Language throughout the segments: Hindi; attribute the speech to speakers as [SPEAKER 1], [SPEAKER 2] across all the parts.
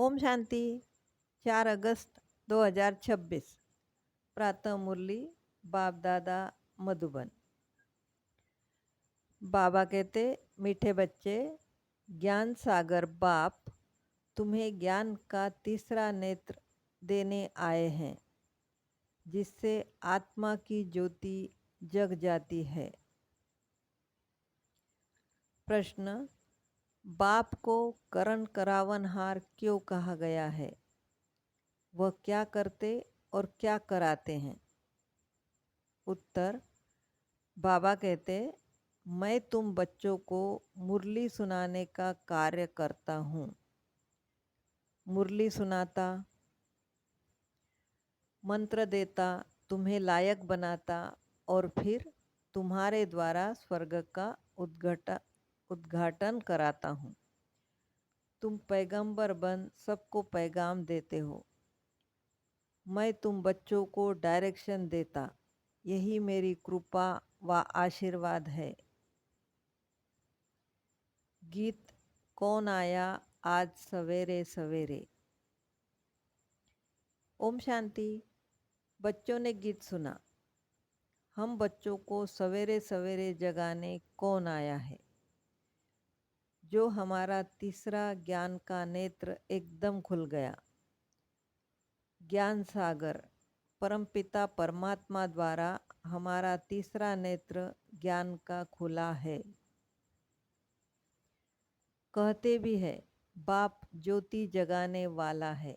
[SPEAKER 1] ओम शांति। 4 अगस्त 2026। प्रातः मुरली बाप दादा मधुबन। बाबा कहते, मीठे बच्चे, ज्ञान सागर बाप तुम्हें ज्ञान का तीसरा नेत्र देने आए हैं, जिससे आत्मा की ज्योति जग जाती है। प्रश्न: बाप को करण करावनहार क्यों कहा गया है? वह क्या करते और क्या कराते हैं? उत्तर: बाबा कहते, मैं तुम बच्चों को मुरली सुनाने का कार्य करता हूँ। मुरली सुनाता, मंत्र देता, तुम्हें लायक बनाता और फिर तुम्हारे द्वारा स्वर्ग का उद्घाटन कराता हूँ। तुम पैगंबर बन सबको पैगाम देते हो। मैं तुम बच्चों को डायरेक्शन देता, यही मेरी कृपा व आशीर्वाद है। गीत कौन आया आज सवेरे सवेरे। ओम शांति। बच्चों ने गीत सुना। हम बच्चों को सवेरे सवेरे जगाने कौन आया है? जो हमारा तीसरा ज्ञान का नेत्र एकदम खुल गया। ज्ञान सागर परमपिता परमात्मा द्वारा हमारा तीसरा नेत्र ज्ञान का खुला है। कहते भी है, बाप ज्योति जगाने वाला है,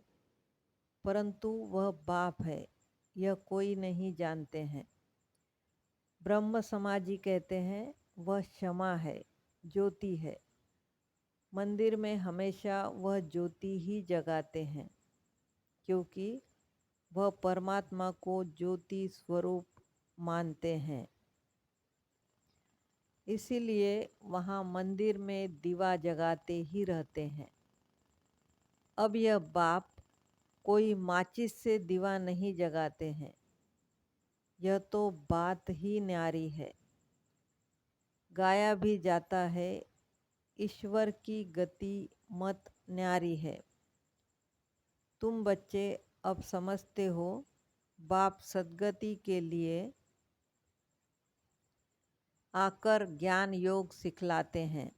[SPEAKER 1] परंतु वह बाप है यह कोई नहीं जानते हैं। ब्रह्म समाजी कहते हैं वह क्षमा है, ज्योति है। मंदिर में हमेशा वह ज्योति ही जगाते हैं, क्योंकि वह परमात्मा को ज्योति स्वरूप मानते हैं। इसीलिए वहाँ मंदिर में दीवा जगाते ही रहते हैं। अब यह बाप कोई माचिस से दीवा नहीं जगाते हैं। यह तो बात ही न्यारी है। गाया भी जाता है, ईश्वर की गति मत न्यारी है। तुम बच्चे अब समझते हो, बाप सद्गति के लिए आकर ज्ञान योग सिखलाते हैं।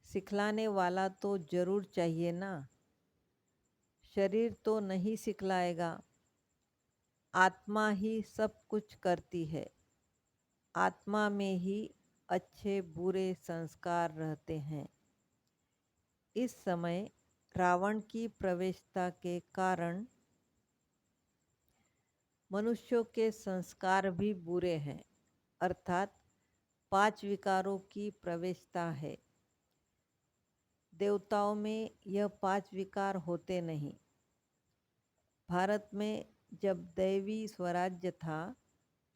[SPEAKER 1] सिखलाने वाला तो जरूर चाहिए ना। शरीर तो नहीं सिखलाएगा, आत्मा ही सब कुछ करती है। आत्मा में ही अच्छे बुरे संस्कार रहते हैं। इस समय रावण की प्रवेशता के कारण मनुष्यों के संस्कार भी बुरे हैं, अर्थात 5 विकारों की प्रवेशता है। देवताओं में यह 5 विकार होते नहीं। भारत में जब दैवी स्वराज्य था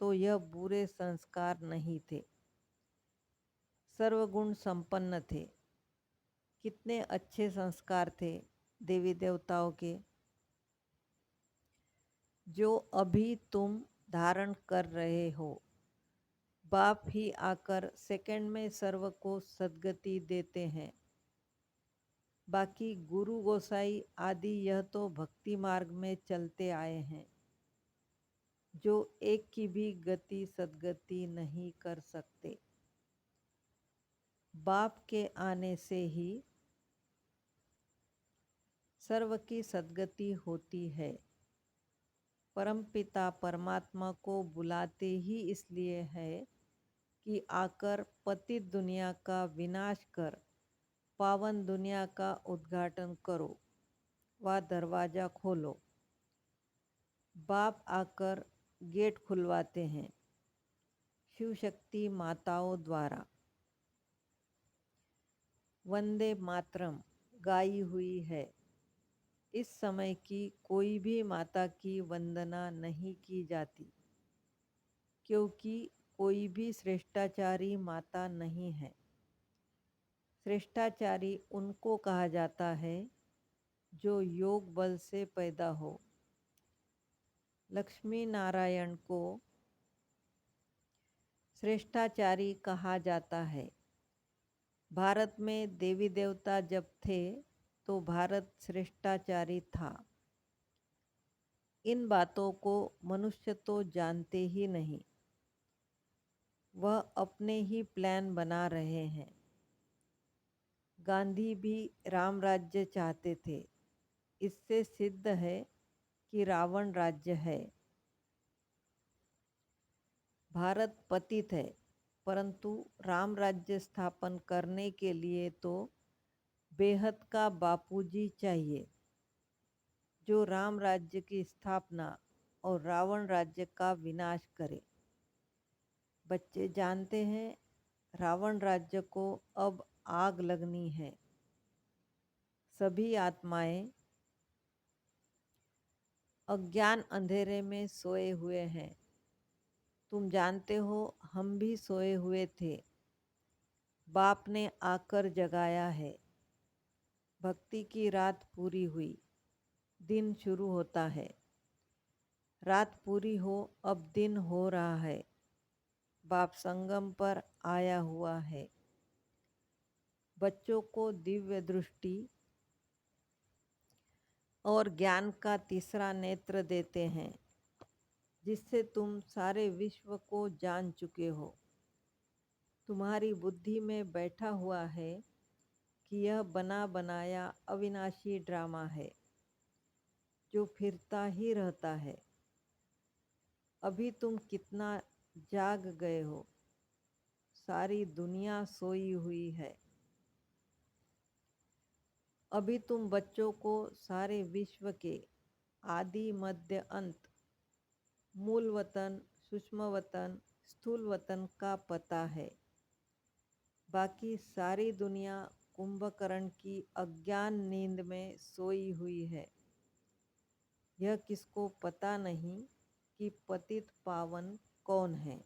[SPEAKER 1] तो यह बुरे संस्कार नहीं थे, सर्वगुण संपन्न थे। कितने अच्छे संस्कार थे देवी देवताओं के, जो अभी तुम धारण कर रहे हो। बाप ही आकर सेकंड में सर्व को सद्गति देते हैं। बाकी गुरु गोसाई आदि यह तो भक्ति मार्ग में चलते आए हैं, जो एक की भी गति सद्गति नहीं कर सकते। बाप के आने से ही सर्व की सद्गति होती है। परमपिता परमात्मा को बुलाते ही इसलिए है कि आकर पतित दुनिया का विनाश कर पावन दुनिया का उद्घाटन करो व दरवाजा खोलो। बाप आकर गेट खुलवाते हैं शिव शक्ति माताओं द्वारा। वंदे मातरम गाई हुई है। इस समय की कोई भी माता की वंदना नहीं की जाती, क्योंकि कोई भी श्रेष्ठाचारी माता नहीं है। श्रेष्ठाचारी उनको कहा जाता है जो योग बल से पैदा हो। लक्ष्मी नारायण को श्रेष्ठाचारी कहा जाता है। भारत में देवी देवता जब थे तो भारत श्रेष्ठाचारी था। इन बातों को मनुष्य तो जानते ही नहीं, वह अपने ही प्लान बना रहे हैं। गांधी भी राम राज्य चाहते थे, इससे सिद्ध है कि रावण राज्य है। भारत पतित है, परंतु राम राज्य स्थापन करने के लिए तो बेहद का बापूजी चाहिए, जो राम राज्य की स्थापना और रावण राज्य का विनाश करे। बच्चे जानते हैं, रावण राज्य को अब आग लगनी है। सभी आत्माएं अज्ञान अंधेरे में सोए हुए हैं। तुम जानते हो, हम भी सोए हुए थे, बाप ने आकर जगाया है। भक्ति की रात पूरी हुई, दिन शुरू होता है। रात पूरी हो, अब दिन हो रहा है। बाप संगम पर आया हुआ है। बच्चों को दिव्य दृष्टि और ज्ञान का तीसरा नेत्र देते हैं, जिससे तुम सारे विश्व को जान चुके हो। तुम्हारी बुद्धि में बैठा हुआ है कि यह बना बनाया अविनाशी ड्रामा है, जो फिरता ही रहता है। अभी तुम कितना जाग गए हो, सारी दुनिया सोई हुई है। अभी तुम बच्चों को सारे विश्व के आदि मध्य अंत, मूल वतन, सूक्ष्म वतन, स्थूल वतन का पता है। बाकी सारी दुनिया कुंभकर्ण की अज्ञान नींद में सोई हुई है। यह किसको पता नहीं कि पतित पावन कौन है।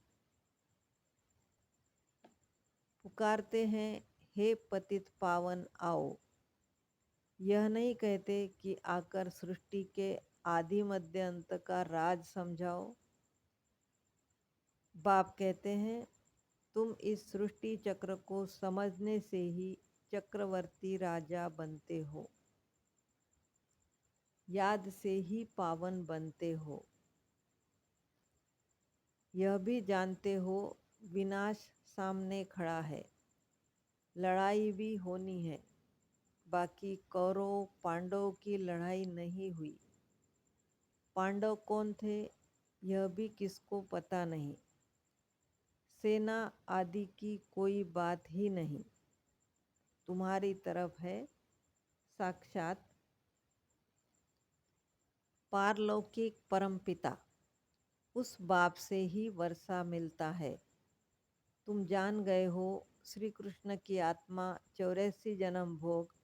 [SPEAKER 1] पुकारते हैं, हे पतित पावन आओ। यह नहीं कहते कि आकर सृष्टि के आदि मध्य अंत का राज समझाओ। बाप कहते हैं, तुम इस सृष्टि चक्र को समझने से ही चक्रवर्ती राजा बनते हो, याद से ही पावन बनते हो। यह भी जानते हो, विनाश सामने खड़ा है, लड़ाई भी होनी है। बाकी कौरव पांडवों की लड़ाई नहीं हुई। पांडव कौन थे, यह भी किसको पता नहीं। सेना आदि की कोई बात ही नहीं। तुम्हारी तरफ है साक्षात पारलौकिक परमपिता, उस बाप से ही वर्षा मिलता है। तुम जान गए हो, श्री कृष्ण की आत्मा 84 जन्म भोग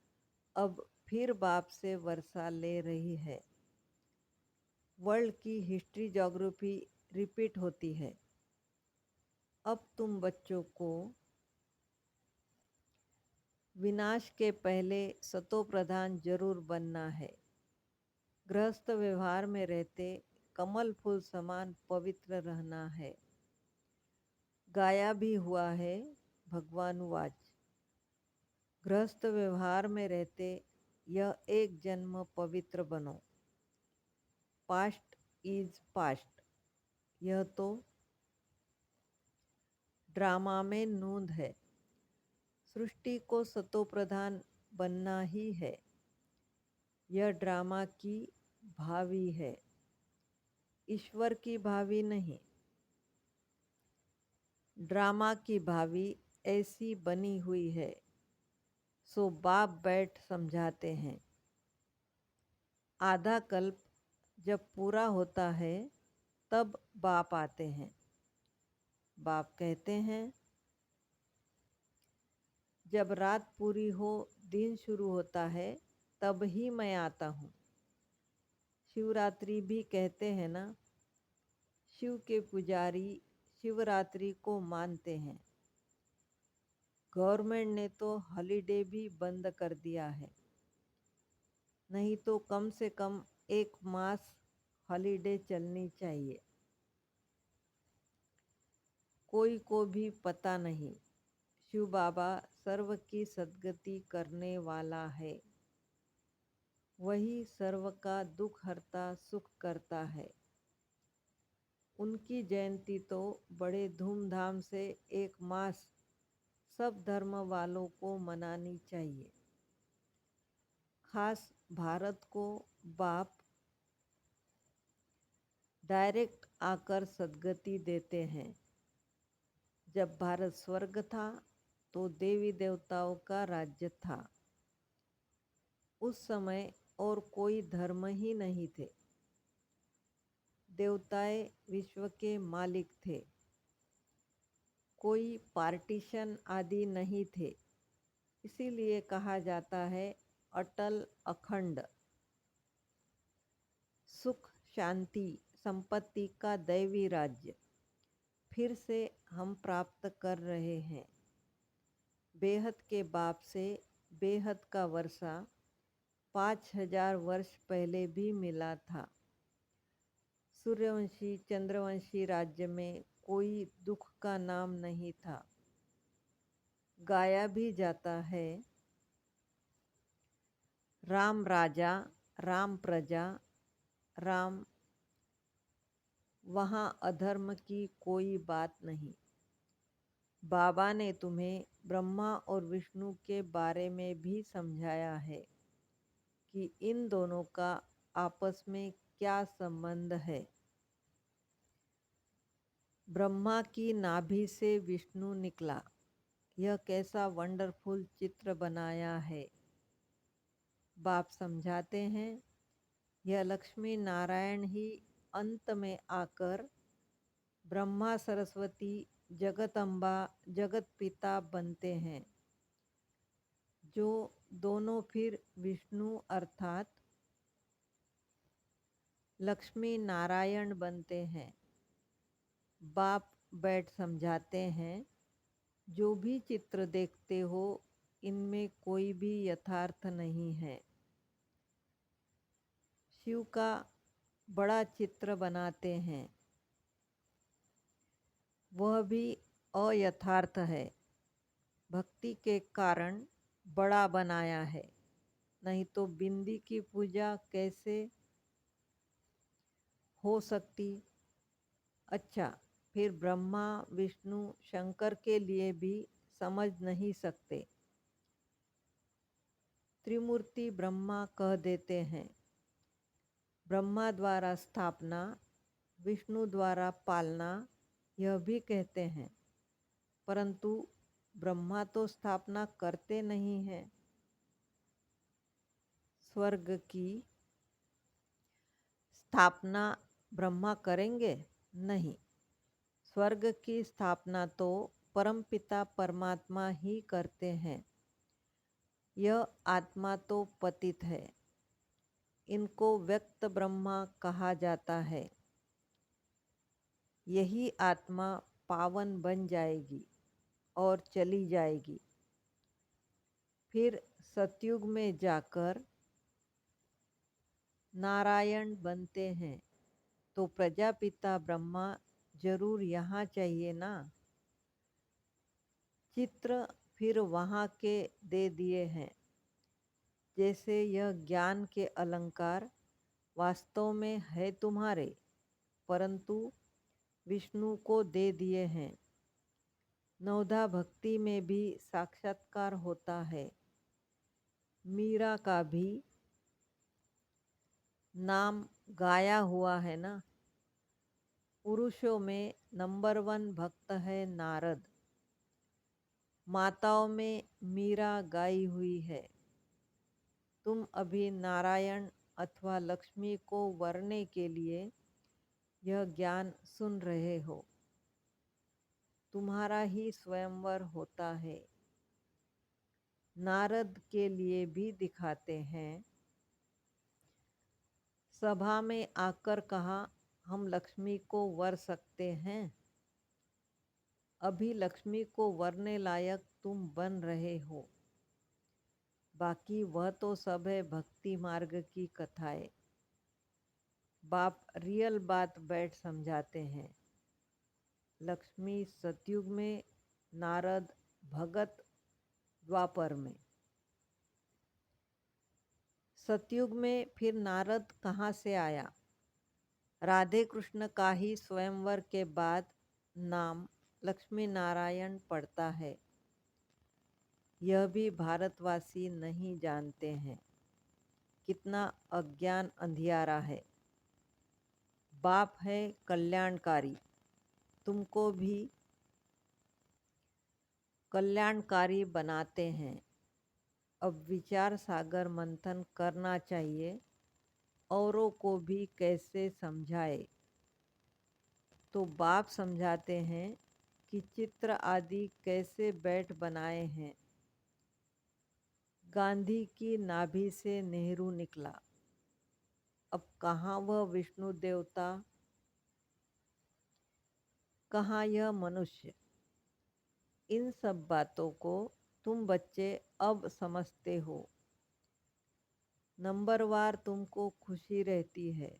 [SPEAKER 1] अब फिर बाप से वर्षा ले रही है। वर्ल्ड की हिस्ट्री ज्योग्राफी रिपीट होती है। अब तुम बच्चों को विनाश के पहले सतो प्रधान जरूर बनना है। गृहस्थ व्यवहार में रहते कमल फूल समान पवित्र रहना है। गाया भी हुआ है भगवानुवाच, गृहस्थ व्यवहार में रहते यह एक जन्म पवित्र बनो। पास्ट इज पास्ट, यह तो ड्रामा में नूंद है। सृष्टि को सतो प्रधान बनना ही है। यह ड्रामा की भावी है, ईश्वर की भावी नहीं। ड्रामा की भावी ऐसी बनी हुई है, सो बाप बैठ समझाते हैं। आधा कल्प जब पूरा होता है, तब बाप आते हैं। बाप कहते हैं, जब रात पूरी हो, दिन शुरू होता है, तब ही मैं आता हूँ। शिवरात्रि भी कहते हैं ना, शिव के पुजारी शिवरात्रि को मानते हैं। गवर्नमेंट ने तो हॉलीडे भी बंद कर दिया है, नहीं तो कम से कम 1 मास हॉलीडे चलनी चाहिए। कोई को भी पता नहीं, शिव बाबा सर्व की सद्गति करने वाला है। वही सर्व का दुख हरता सुख करता है। उनकी जयंती तो बड़े धूमधाम से एक मास सब धर्म वालों को मनानी चाहिए। खास भारत को बाप डायरेक्ट आकर सद्गति देते हैं। जब भारत स्वर्ग था तो देवी देवताओं का राज्य था। उस समय और कोई धर्म ही नहीं थे। देवताएं विश्व के मालिक थे। कोई पार्टीशन आदि नहीं थे। इसीलिए कहा जाता है अटल अखंड सुख शांति संपत्ति का दैवी राज्य फिर से हम प्राप्त कर रहे हैं। बेहद के बाप से बेहद का वर्षा 5000 वर्ष पहले भी मिला था। सूर्यवंशी चंद्रवंशी राज्य में कोई दुख का नाम नहीं था। गाया भी जाता है, राम राजा राम प्रजा राम, वहाँ अधर्म की कोई बात नहीं। बाबा ने तुम्हें ब्रह्मा और विष्णु के बारे में भी समझाया है कि इन दोनों का आपस में क्या संबंध है। ब्रह्मा की नाभि से विष्णु निकला। यह कैसा वंडरफुल चित्र बनाया है। बाप समझाते हैं, यह लक्ष्मी नारायण ही अंत में आकर ब्रह्मा सरस्वती जगदम्बा जगत पिता बनते हैं, जो दोनों फिर विष्णु अर्थात लक्ष्मी नारायण बनते हैं। बाप बैठ समझाते हैं, जो भी चित्र देखते हो इनमें कोई भी यथार्थ नहीं है। शिव का बड़ा चित्र बनाते हैं, वह भी अयथार्थ है। भक्ति के कारण बड़ा बनाया है, नहीं तो बिंदी की पूजा कैसे हो सकती। अच्छा, फिर ब्रह्मा विष्णु शंकर के लिए भी समझ नहीं सकते। त्रिमूर्ति ब्रह्मा कह देते हैं। ब्रह्मा द्वारा स्थापना विष्णु द्वारा पालना यह भी कहते हैं, परंतु ब्रह्मा तो स्थापना करते नहीं हैं। स्वर्ग की स्थापना ब्रह्मा करेंगे? नहीं, स्वर्ग की स्थापना तो परमपिता परमात्मा ही करते हैं। यह आत्मा तो पतित है, इनको व्यक्त ब्रह्मा कहा जाता है। यही आत्मा पावन बन जाएगी और चली जाएगी। फिर सतयुग में जाकर नारायण बनते हैं, तो प्रजापिता ब्रह्मा जरूर यहाँ चाहिए ना। चित्र फिर वहाँ के दे दिए हैं। जैसे यह ज्ञान के अलंकार वास्तव में है तुम्हारे, परंतु विष्णु को दे दिए हैं। नवधा भक्ति में भी साक्षात्कार होता है। मीरा का भी नाम गाया हुआ है ना। पुरुषों में नंबर 1 भक्त है नारद। माताओं में मीरा गाई हुई है। तुम अभी नारायण अथवा लक्ष्मी को वरने के लिए यह ज्ञान सुन रहे हो। तुम्हारा ही स्वयंवर होता है। नारद के लिए भी दिखाते हैं। सभा में आकर कहा, हम लक्ष्मी को वर सकते हैं। अभी लक्ष्मी को वरने लायक तुम बन रहे हो। बाकी वह तो सब है भक्ति मार्ग की कथाएं। बाप रियल बात बैठ समझाते हैं। लक्ष्मी सतयुग में, नारद भगत द्वापर में। सतयुग में फिर नारद कहाँ से आया? राधे कृष्ण का ही स्वयंवर के बाद नाम लक्ष्मी नारायण पड़ता है। यह भी भारतवासी नहीं जानते हैं। कितना अज्ञान अंधियारा है। बाप है कल्याणकारी, तुमको भी कल्याणकारी बनाते हैं। अब विचार सागर मंथन करना चाहिए, औरों को भी कैसे समझाए। तो बाप समझाते हैं कि चित्र आदि कैसे बैठ बनाए हैं। गांधी की नाभि से नेहरू निकला। अब कहाँ वह विष्णु देवता, कहाँ यह मनुष्य। इन सब बातों को तुम बच्चे अब समझते हो। नंबरवार तुमको खुशी रहती है।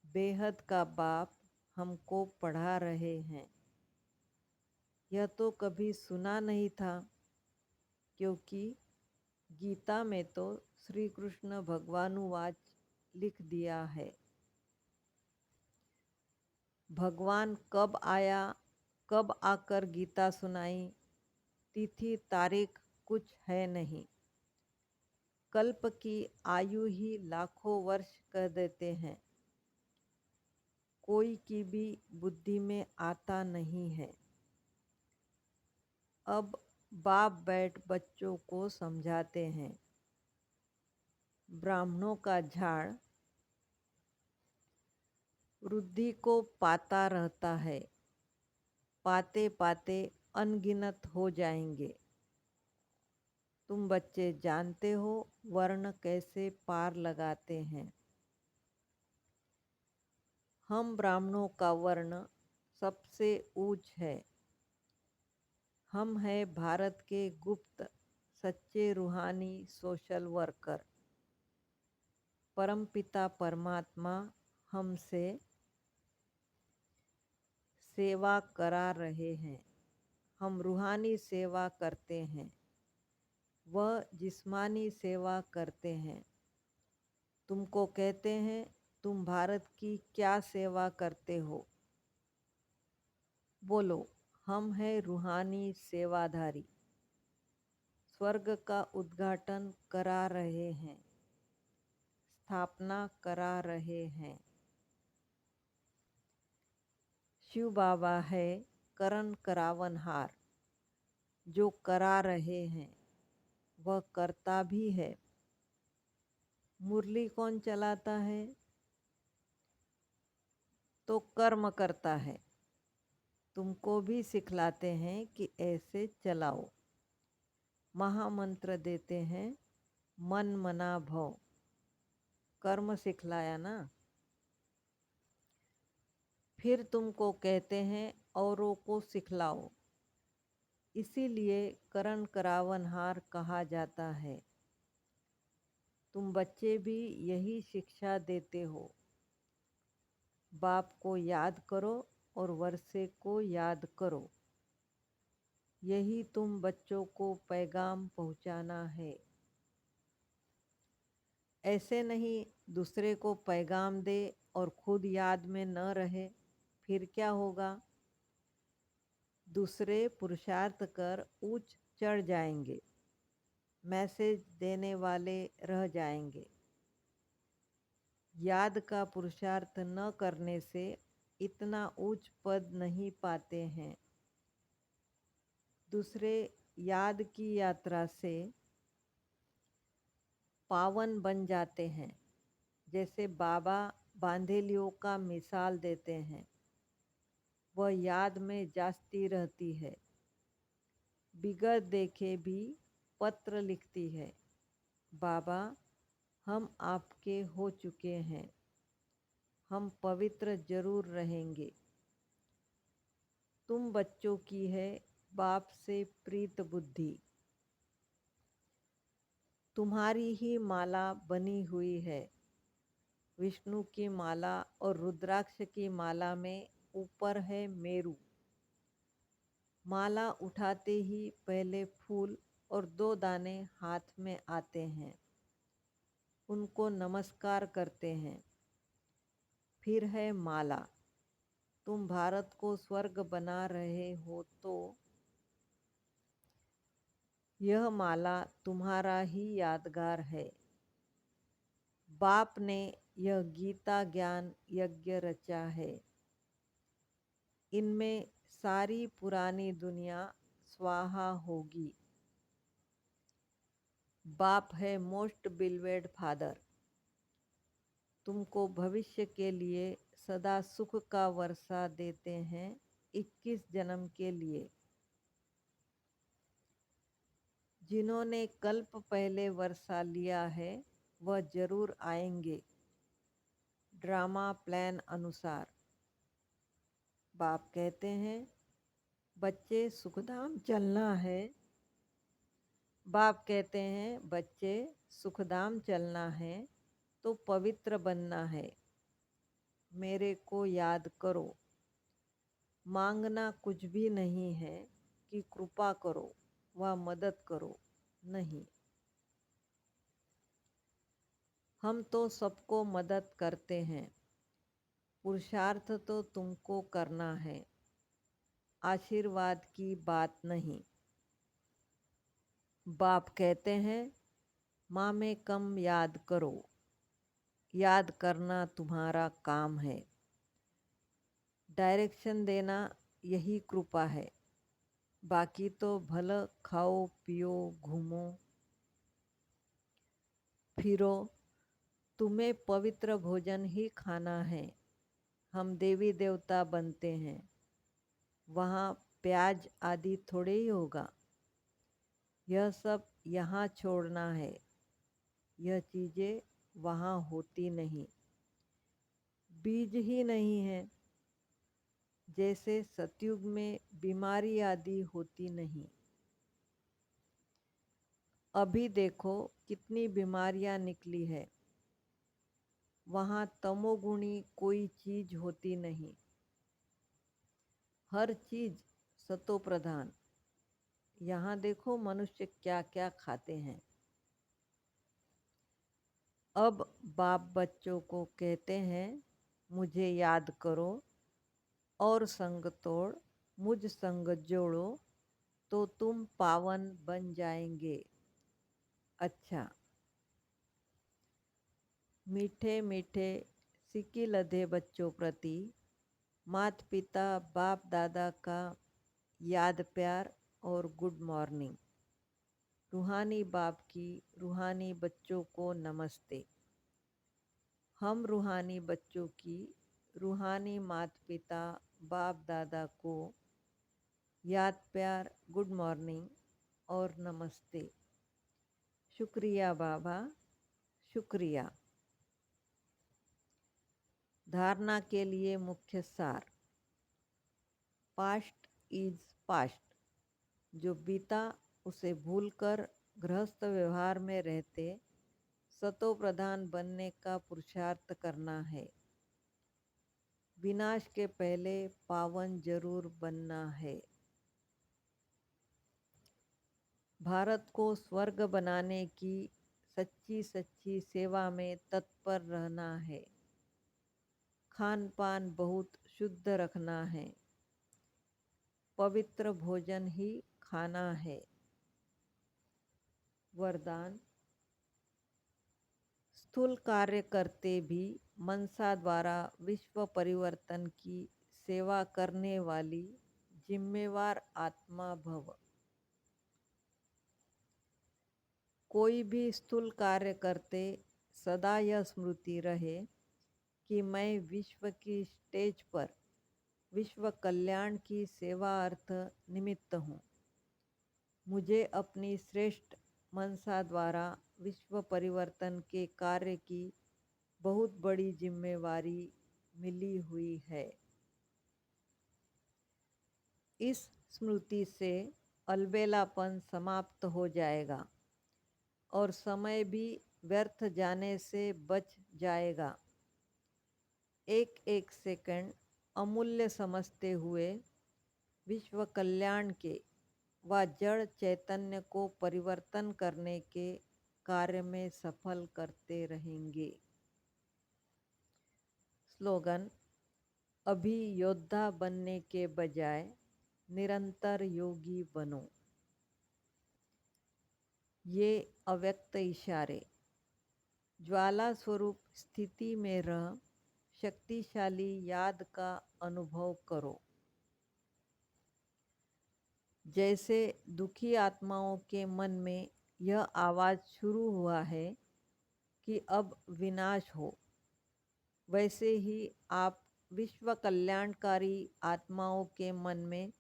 [SPEAKER 1] बेहद का बाप हमको पढ़ा रहे हैं। यह तो कभी सुना नहीं था, क्योंकि गीता में तो श्री कृष्ण भगवानुवाच लिख दिया है। भगवान कब आया, कब आकर गीता सुनाई, तिथि तारीख कुछ है नहीं। कल्प की आयु ही लाखों वर्ष कर देते हैं। कोई की भी बुद्धि में आता नहीं है। अब बाप बैठ बच्चों को समझाते हैं। ब्राह्मणों का झाड़ वृद्धि को पाता रहता है। पाते पाते अनगिनत हो जाएंगे। तुम बच्चे जानते हो वर्ण कैसे पार लगाते हैं। हम ब्राह्मणों का वर्ण सबसे ऊंच है। हम हैं भारत के गुप्त सच्चे रूहानी सोशल वर्कर। परमपिता परमात्मा हमसे सेवा करा रहे हैं। हम रूहानी सेवा करते हैं, वह जिस्मानी सेवा करते हैं। तुमको कहते हैं तुम भारत की क्या सेवा करते हो? बोलो, हम हैं रूहानी सेवाधारी। स्वर्ग का उद्घाटन करा रहे हैं, स्थापना करा रहे हैं। शिव बाबा है करण करावनहार। जो करा रहे हैं वह करता भी है। मुरली कौन चलाता है? तो कर्म करता है। तुमको भी सिखलाते हैं कि ऐसे चलाओ। महामंत्र देते हैं मन मना भव। कर्म सिखलाया ना। फिर तुमको कहते हैं औरों को सिखलाओ। इसीलिए करण करावनहार कहा जाता है। तुम बच्चे भी यही शिक्षा देते हो। बाप को याद करो और वर्षे को याद करो। यही तुम बच्चों को पैगाम पहुंचाना है। ऐसे नहीं दूसरे को पैगाम दे और खुद याद में न रहे, फिर क्या होगा? दूसरे पुरुषार्थ कर ऊंच चढ़ जाएंगे, मैसेज देने वाले रह जाएंगे। याद का पुरुषार्थ न करने से इतना ऊंच पद नहीं पाते हैं। दूसरे याद की यात्रा से पावन बन जाते हैं। जैसे बाबा बांधेलियों का मिसाल देते हैं, वह याद में जाती रहती है। बिगर देखे भी पत्र लिखती है, बाबा हम आपके हो चुके हैं, हम पवित्र जरूर रहेंगे। तुम बच्चों की है बाप से प्रीत बुद्धि। तुम्हारी ही माला बनी हुई है। विष्णु की माला और रुद्राक्ष की माला में ऊपर है मेरु। माला उठाते ही पहले फूल और 2 दाने हाथ में आते हैं। उनको नमस्कार करते हैं। फिर है माला। तुम भारत को स्वर्ग बना रहे हो तो यह माला तुम्हारा ही यादगार है। बाप ने यह गीता ज्ञान यज्ञ रचा है। इनमें सारी पुरानी दुनिया स्वाहा होगी। बाप है मोस्ट बिलवेड फादर। तुमको भविष्य के लिए सदा सुख का वर्षा देते हैं 21 जन्म के लिए। जिन्होंने कल्प पहले वर्षा लिया है वह जरूर आएंगे ड्रामा प्लान अनुसार। बाप कहते हैं बच्चे सुखधाम चलना है। बाप कहते हैं बच्चे सुखधाम चलना है तो पवित्र बनना है। मेरे को याद करो। मांगना कुछ भी नहीं है कि कृपा करो व मदद करो, नहीं। हम तो सबको मदद करते हैं। पुरुषार्थ तो तुमको करना है, आशीर्वाद की बात नहीं। बाप कहते हैं माँ में कम याद करो। याद करना तुम्हारा काम है। डायरेक्शन देना यही कृपा है। बाकी तो भले खाओ पियो घूमो फिरो, तुम्हें पवित्र भोजन ही खाना है। हम देवी देवता बनते हैं, वहाँ प्याज आदि थोड़े ही होगा। यह सब यहाँ छोड़ना है। यह चीज़ें वहाँ होती नहीं, बीज ही नहीं है। जैसे सतयुग में बीमारी आदि होती नहीं। अभी देखो कितनी बीमारियां निकली है। वहाँ तमोगुणी कोई चीज होती नहीं, हर चीज सतो प्रधान। यहाँ देखो मनुष्य क्या क्या खाते हैं। अब बाप बच्चों को कहते हैं मुझे याद करो और संग तोड़ मुझ संग जोड़ो तो तुम पावन बन जाएंगे। अच्छा, मीठे मीठे सिक्की लधे बच्चों प्रति माता पिता बाप दादा का याद प्यार और गुड मॉर्निंग। रूहानी बाप की रूहानी बच्चों को नमस्ते। हम रूहानी बच्चों की रूहानी माता पिता बाप दादा को याद प्यार गुड मॉर्निंग और नमस्ते। शुक्रिया बाबा, शुक्रिया। धारणा के लिए मुख्य सार। Past is past. जो बीता उसे भूलकर गृहस्थ व्यवहार में रहते सतो प्रधान बनने का पुरुषार्थ करना है। विनाश के पहले पावन जरूर बनना है। भारत को स्वर्ग बनाने की सच्ची सच्ची सेवा में तत्पर रहना है। खान पान बहुत शुद्ध रखना है। पवित्र भोजन ही खाना है। वरदान। स्थूल कार्य करते भी मनसा द्वारा विश्व परिवर्तन की सेवा करने वाली जिम्मेवार आत्मा भव। कोई भी स्थूल कार्य करते सदा यह स्मृति रहे कि मैं विश्व की स्टेज पर विश्व कल्याण की सेवा अर्थ निमित्त हूँ। मुझे अपनी श्रेष्ठ मनसा द्वारा विश्व परिवर्तन के कार्य की बहुत बड़ी जिम्मेवारी मिली हुई है। इस स्मृति से अलबेलापन समाप्त हो जाएगा और समय भी व्यर्थ जाने से बच जाएगा। एक एक सेकंड अमूल्य समझते हुए विश्व कल्याण के व जड़ चैतन्य को परिवर्तन करने के कार्य में सफल करते रहेंगे। स्लोगन: अभी योद्धा बनने के बजाय निरंतर योगी बनो। ये अव्यक्त इशारे: ज्वाला स्वरूप स्थिति में रह शक्तिशाली याद का अनुभव करो। जैसे दुखी आत्माओं के मन में यह आवाज़ शुरू हुआ है कि अब विनाश हो, वैसे ही आप विश्व कल्याणकारी आत्माओं के मन में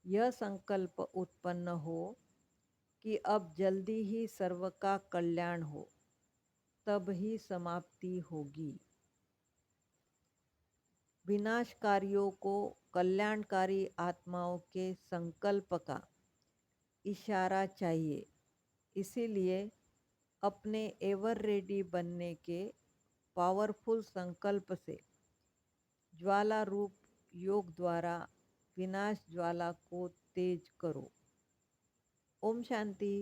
[SPEAKER 1] यह संकल्प उत्पन्न हो कि अब जल्दी ही सर्व का कल्याण हो, तब ही समाप्ति होगी। विनाशकारियों को कल्याणकारी आत्माओं के संकल्प का इशारा चाहिए, इसीलिए अपने एवर रेडी बनने के पावरफुल संकल्प से ज्वाला रूप योग द्वारा विनाश ज्वाला को तेज करो। ओम शांति।